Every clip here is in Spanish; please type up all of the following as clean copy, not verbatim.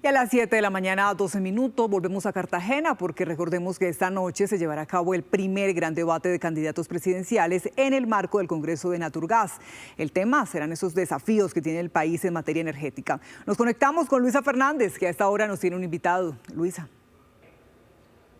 Y a las 7 de la mañana, 12 minutos, volvemos a Cartagena porque recordemos que esta noche se llevará a cabo el primer gran debate de candidatos presidenciales en el marco del Congreso de Naturgas. El tema serán esos desafíos que tiene el país en materia energética. Nos conectamos con Luisa Fernández, que a esta hora nos tiene un invitado. Luisa.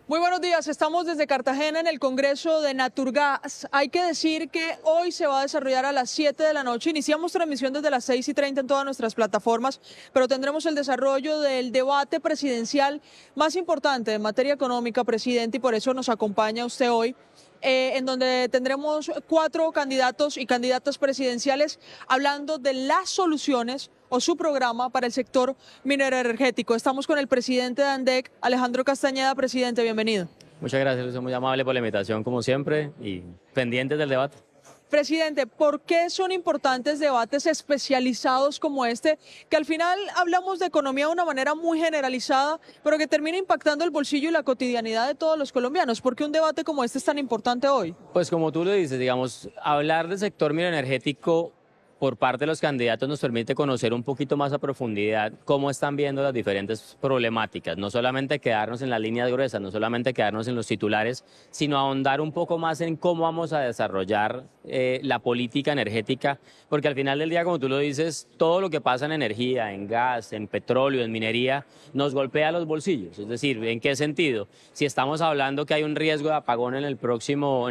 Muy buenos días, estamos desde Cartagena en el Congreso de Naturgas. Hay que decir que hoy se va a desarrollar a las 7 de la noche. Iniciamos transmisión desde las 6:30 en todas nuestras plataformas, pero tendremos el desarrollo del debate presidencial más importante en materia económica, presidente, y por eso nos acompaña usted hoy. En donde tendremos 4 candidatos y candidatas presidenciales hablando de las soluciones o su programa para el sector minero energético. Estamos con el presidente de ANDEC, Alejandro Castañeda. Presidente, bienvenido. Muchas gracias, Luis, muy amable por la invitación, como siempre, y pendientes del debate. Presidente, ¿por qué son importantes debates especializados como este, que al final hablamos de economía de una manera muy generalizada, pero que termina impactando el bolsillo y la cotidianidad de todos los colombianos? ¿Por qué un debate como este es tan importante hoy? Pues como tú lo dices, digamos, hablar del sector minero energético por parte de los candidatos nos permite conocer un poquito más a profundidad cómo están viendo las diferentes problemáticas, no solamente quedarnos en las líneas gruesas, no solamente quedarnos en los titulares, sino ahondar un poco más en cómo vamos a desarrollar la política energética, porque al final del día, como tú lo dices, todo lo que pasa en energía, en gas, en petróleo, en minería, nos golpea los bolsillos. Es decir, ¿en qué sentido? Si estamos hablando que hay un riesgo de apagón en el próximo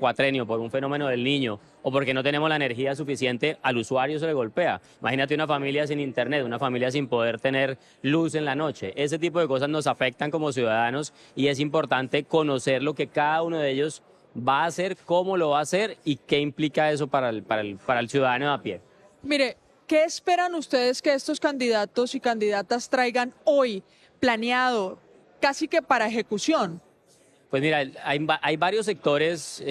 cuatrenio por un fenómeno del Niño o porque no tenemos la energía suficiente, al usuario se le golpea. Imagínate una familia sin internet, una familia sin poder tener luz en la noche. Ese tipo de cosas nos afectan como ciudadanos y es importante conocer lo que cada uno de ellos va a hacer, cómo lo va a hacer y qué implica eso para el ciudadano de a pie. Mire, ¿qué esperan ustedes que estos candidatos y candidatas traigan hoy planeado, casi que para ejecución? Pues mira, hay varios sectores,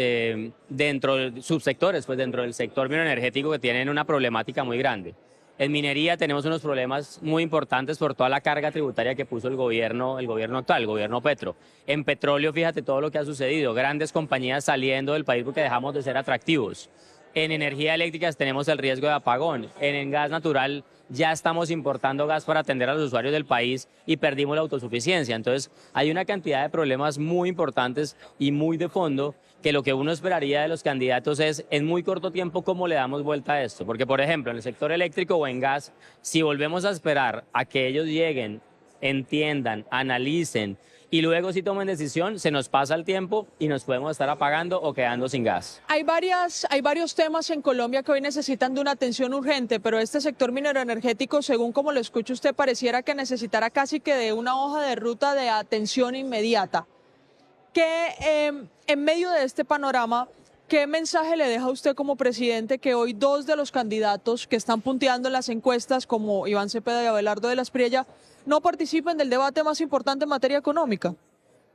subsectores, pues dentro del sector minero energético que tienen una problemática muy grande. En minería tenemos unos problemas muy importantes por toda la carga tributaria que puso el gobierno actual, el gobierno Petro. En petróleo, fíjate todo lo que ha sucedido, grandes compañías saliendo del país porque dejamos de ser atractivos. En energía eléctrica tenemos el riesgo de apagón. En gas natural ya estamos importando gas para atender a los usuarios del país y perdimos la autosuficiencia. Entonces hay una cantidad de problemas muy importantes y muy de fondo que lo que uno esperaría de los candidatos es en muy corto tiempo cómo le damos vuelta a esto. Porque, por ejemplo, en el sector eléctrico o en gas, si volvemos a esperar a que ellos lleguen, entiendan, analicen y luego si tomen decisión, se nos pasa el tiempo y nos podemos estar apagando o quedando sin gas. Hay varios temas en Colombia que hoy necesitan de una atención urgente, pero este sector minero energético, según como lo escucha usted, pareciera que necesitará casi que de una hoja de ruta de atención inmediata. En medio de este panorama, ¿qué mensaje le deja a usted como presidente que hoy 2 de los candidatos que están punteando en las encuestas, como Iván Cepeda y Abelardo de la Espriella, no participen del debate más importante en materia económica?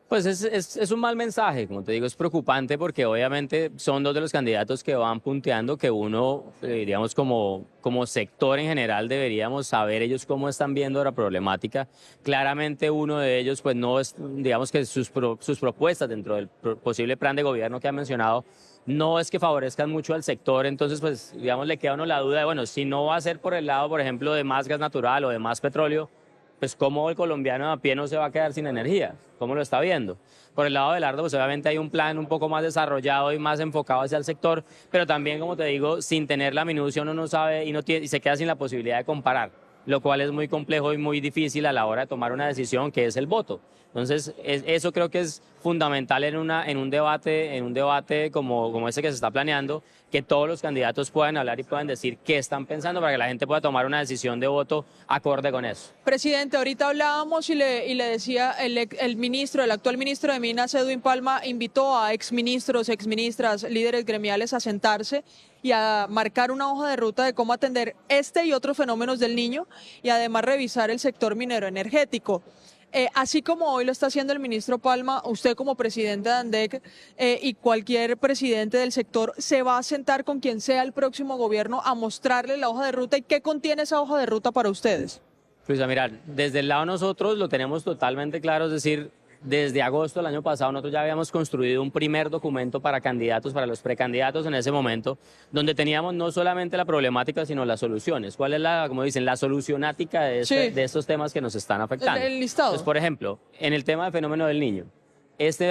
Pues es un mal mensaje, como te digo, es preocupante porque obviamente son 2 de los candidatos que van punteando que uno, digamos, como sector en general deberíamos saber ellos cómo están viendo la problemática. Claramente uno de ellos, pues no es, digamos que sus propuestas dentro del posible plan de gobierno que ha mencionado, no es que favorezcan mucho al sector, entonces pues digamos le queda a uno la duda de, bueno, si no va a ser por el lado, por ejemplo, de más gas natural o de más petróleo, pues cómo el colombiano a pie no se va a quedar sin energía, cómo lo está viendo. Por el lado de Abelardo, pues obviamente hay un plan un poco más desarrollado y más enfocado hacia el sector, pero también, como te digo, sin tener la minucia uno no sabe y se queda sin la posibilidad de comparar, lo cual es muy complejo y muy difícil a la hora de tomar una decisión que es el voto. Entonces, eso creo que es fundamental en un debate como ese que se está planeando, que todos los candidatos puedan hablar y puedan decir qué están pensando para que la gente pueda tomar una decisión de voto acorde con eso. Presidente, ahorita hablábamos y le decía el actual ministro de Minas, Edwin Palma, invitó a exministros, exministras, líderes gremiales a sentarse y a marcar una hoja de ruta de cómo atender este y otros fenómenos del Niño y además revisar el sector minero energético. Así como hoy lo está haciendo el ministro Palma, usted como presidente de ANDEC y cualquier presidente del sector se va a sentar con quien sea el próximo gobierno a mostrarle la hoja de ruta y qué contiene esa hoja de ruta para ustedes. Pues a mirar, desde el lado de nosotros lo tenemos totalmente claro, es decir, desde agosto del año pasado nosotros ya habíamos construido un primer documento para candidatos, para los precandidatos en ese momento, donde teníamos no solamente la problemática, sino las soluciones. ¿Cuál es la, como dicen, la solucionática de, de estos temas que nos están afectando? El listado. Entonces, por ejemplo, en el tema del fenómeno del niño,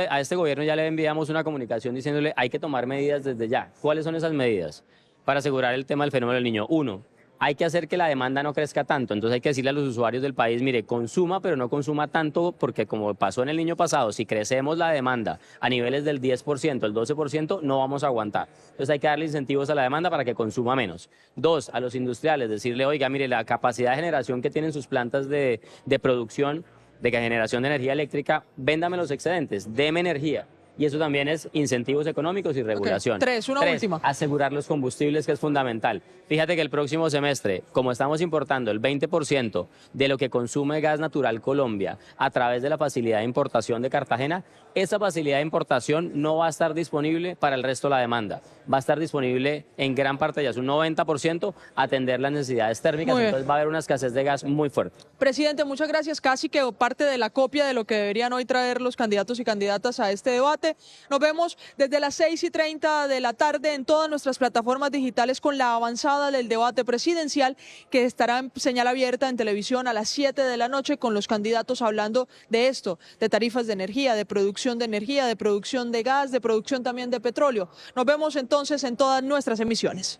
a este gobierno ya le enviamos una comunicación diciéndole hay que tomar medidas desde ya. ¿Cuáles son esas medidas? Para asegurar el tema del fenómeno del niño. Uno, hay que hacer que la demanda no crezca tanto. Entonces hay que decirle a los usuarios del país, mire, consuma, pero no consuma tanto, porque como pasó en el niño pasado, si crecemos la demanda a niveles del 10%, el 12%, no vamos a aguantar. Entonces hay que darle incentivos a la demanda para que consuma menos. Dos, a los industriales, decirle, oiga, mire, la capacidad de generación que tienen sus plantas de producción, de generación de energía eléctrica, véndame los excedentes, deme energía. Y eso también es incentivos económicos y regulación. Tres, una última. Asegurar los combustibles, que es fundamental. Fíjate que el próximo semestre, como estamos importando el 20% de lo que consume gas natural Colombia a través de la facilidad de importación de Cartagena, esa facilidad de importación no va a estar disponible para el resto de la demanda. Va a estar disponible en gran parte, ya es un 90%, atender las necesidades térmicas. Entonces va a haber una escasez de gas muy fuerte. Presidente, muchas gracias. Casi que parte de la copia de lo que deberían hoy traer los candidatos y candidatas a este debate. Nos vemos desde las 6:30 de la tarde en todas nuestras plataformas digitales con la avanzada del debate presidencial, que estará en señal abierta en televisión a las 7 de la noche con los candidatos hablando de esto, de tarifas de energía, de producción de energía, de producción de gas, de producción también de petróleo. Nos vemos entonces en todas nuestras emisiones.